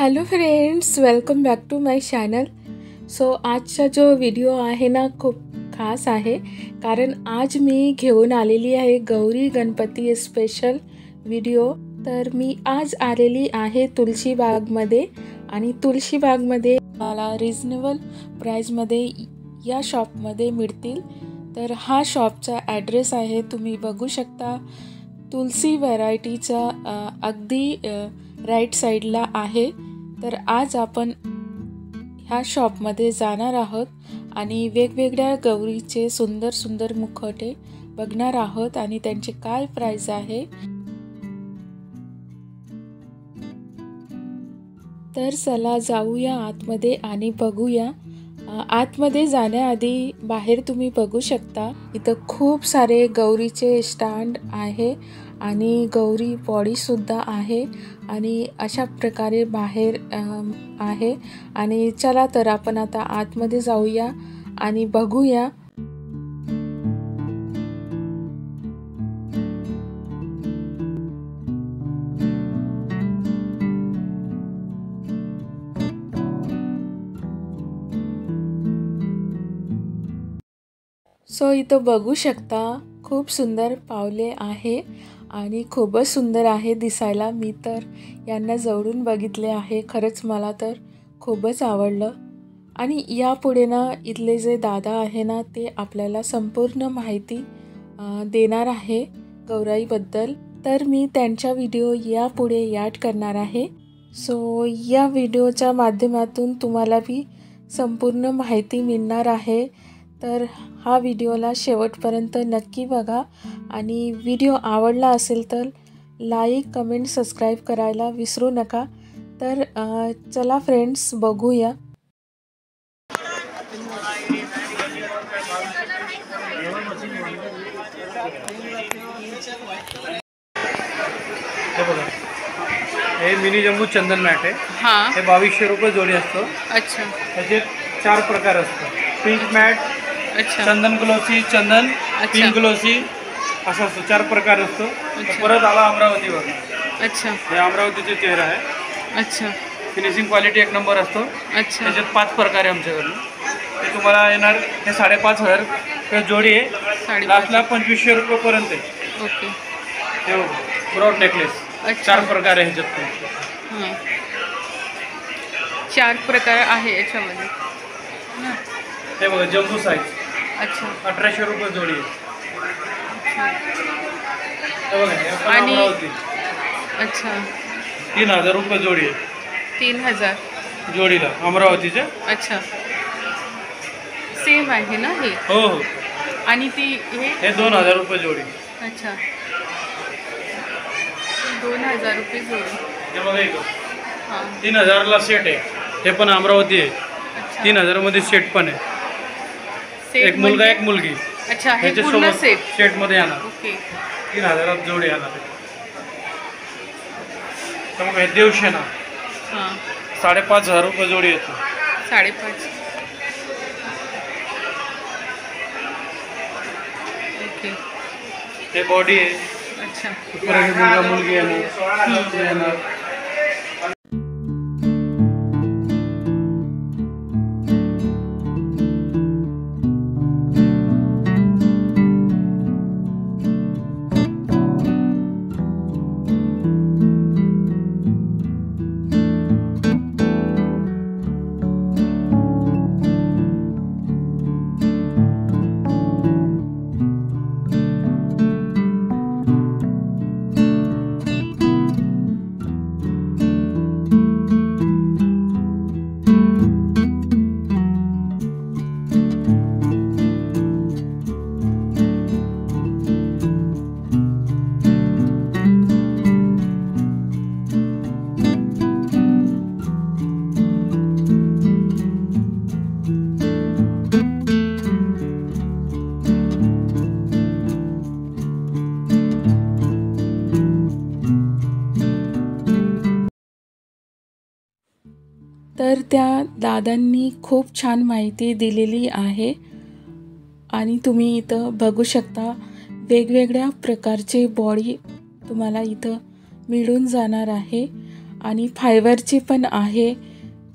Hello friends, welcome back to my channel. So आजचा जो video आहे ना खूप खास आहे, कारण आज मी घेऊन आलेली आहे गौरी गणपती स्पेशल व्हिडिओ. तर मी आज आलेली आहे तुलसीबागमध्ये आणि तुलसीबागमध्ये मला रिजनेबल प्राईजमध्ये या शॉपमध्ये मिळतील. तर हा शॉपचा ॲड्रेस आहे, तुम्ही बघू शकता. तुलसी व्हरायटीचा अगदी राईट साईडला आहे. तर आज आपण ह्या शॉपमध्ये जाणार आहोत आणि वेगवेगळ्या गौरीचे सुंदर सुंदर मुखवटे बघणार आहोत आणि त्यांचे काय प्राइस आहे. तर चला जाऊया आतमध्ये आणि बघूया. आतमध्ये जाण्याआधी बाहेर तुम्ही बघू शकता, इथं खूप सारे गौरीचे स्टँड आहे आणि गौरी बॉडीसुद्धा आहे आणि अशा प्रकारे बाहेर आहे. आणि चला तर आपण आता आतमध्ये जाऊया आणि बघूया. सो इथं बघू शकता खूप सुंदर पावले आहे आणि खूपच सुंदर आहे दिसायला. मी तर यांना जवळून बघितले आहे, खरंच मला तर खूपच आवडलं. आणि यापुढे ना इथले जे दादा आहे ना ते आपल्याला संपूर्ण माहिती देणार आहे गौराईबद्दल. तर मी त्यांचा व्हिडिओ यापुढे ॲड करणार आहे. सो या व्हिडिओच्या माध्यमातून तुम्हाला बी संपूर्ण माहिती मिळणार आहे. तर हा व्हिडिओला शेवटपर्यंत नक्की बघा आणि व्हिडिओ आवडला असेल तर लाईक, कमेंट, सबस्क्राईब करायला विसरू नका. तर चला फ्रेंड्स बघूया. हे मिनी जम्बू चंदन मॅट आहे. हां, हे 2200 रुपये जोडी असतो. अच्छा. त्याचे 4 प्रकार असतात. पिंक मॅट, अच्छा, चंदन ग्लोसी, चंदन पिंक ग्लोसी, असं असतो. 4 प्रकार असतो. परत आला अमरावतीवर. अच्छा, हे अमरावतीचे चेहरा आहे. अच्छा, फिनिशिंग क्वालिटी एक नंबर असतो. अच्छा, त्याच्यात 5 प्रकार आहे आमच्याकडून. ते तुम्हाला येणार हे 5,500 रुपये जोडी आहे. लास्टला 2500 रुपयेपर्यंत आहे. ओके. हे ब्रॉड नेकलेस. अच्छा. 4 प्रकार आहे ह्याच्यात. हां, 4 प्रकार आहे याच्यामध्ये ना. हे बघा जम्बू साईज. अच्छा, 1800 रुपये जोडी आहे. हे बघा हे पण आणि अमरावती. अच्छा, 3000 रुपये जोडी आहे. 3000 जोडीला अमरावतीचे. अच्छा, सेम आहे ना हे. हो हो. आणि ती हे 2000 रुपये जोडी. अच्छा, 2000 रुपये जोडी. हे बघा इथं हां, 3000ला सेट आहे. हे पण अमरावती आहे. अच्छा. 3000 मध्ये सेट पण आहे. सेट एक मुलगा म्हणजे? एक मुलगी. अच्छा, हे पूर्ण ह्याच्यासोबत सेट. सेटमध्ये येणार. ओके. 3000 जोडी येणार. तर मग हे देवशेना हां, 5,500 रुपये जोडी येतो. 5.5. ओके. हे बॉडी आहे. अच्छा, परत मुलगा मुलगी येणार. तर त्या दादांनी खूप छान माहिती दिलेली आहे आणि तुम्ही इथं बघू शकता वेगवेगळ्या प्रकारचे बॉडी तुम्हाला इथं मिळून जाणार आहे आणि फायबरची पण आहे.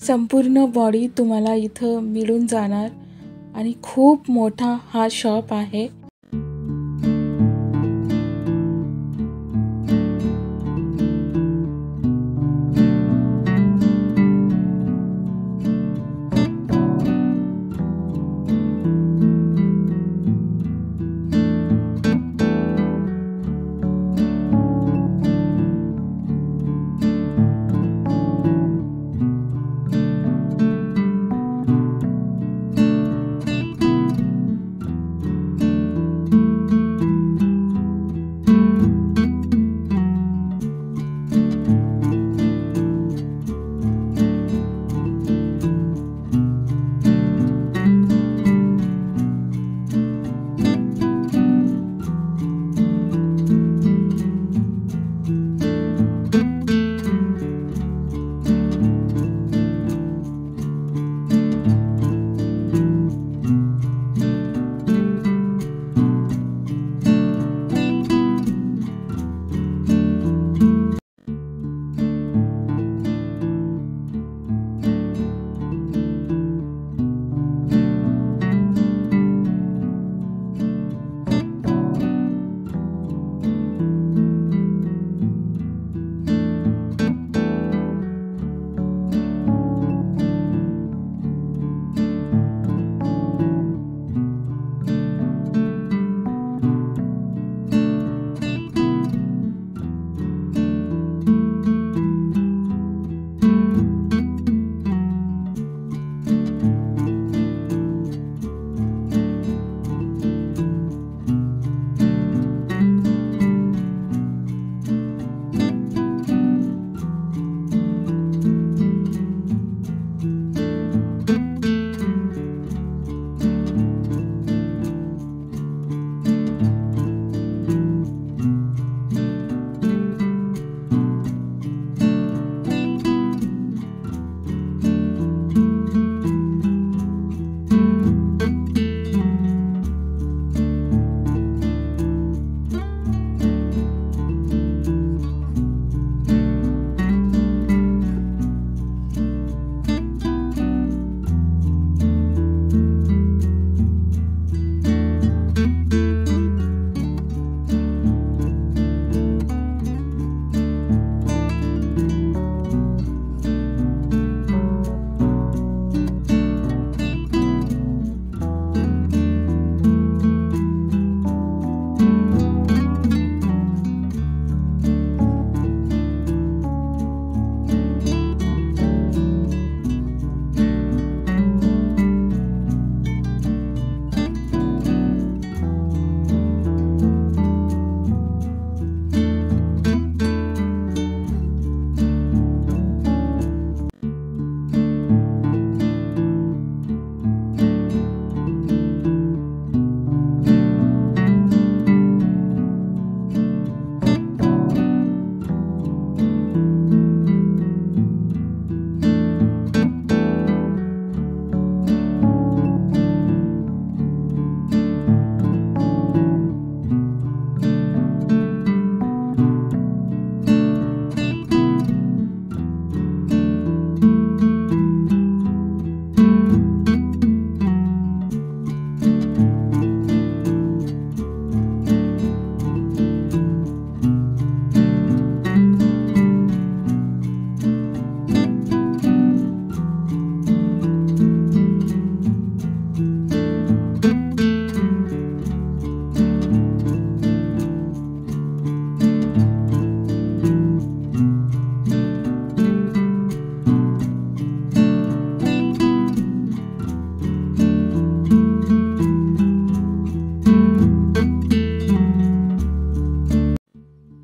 संपूर्ण बॉडी तुम्हाला इथं मिळून जाणार आणि खूप मोठा हा शॉप आहे.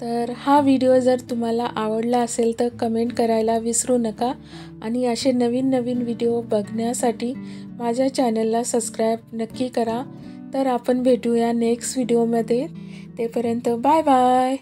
तर हा व्हिडिओ जर तुम्हाला आवडला असेल तर कमेंट करायला विसरू नका आणि असे नवीन नवीन व्हिडिओ बघण्यासाठी माझ्या चॅनलला सबस्क्राईब नक्की करा. तर आपण भेटूया नेक्स्ट व्हिडिओमध्ये. तेपर्यंत बाय बाय.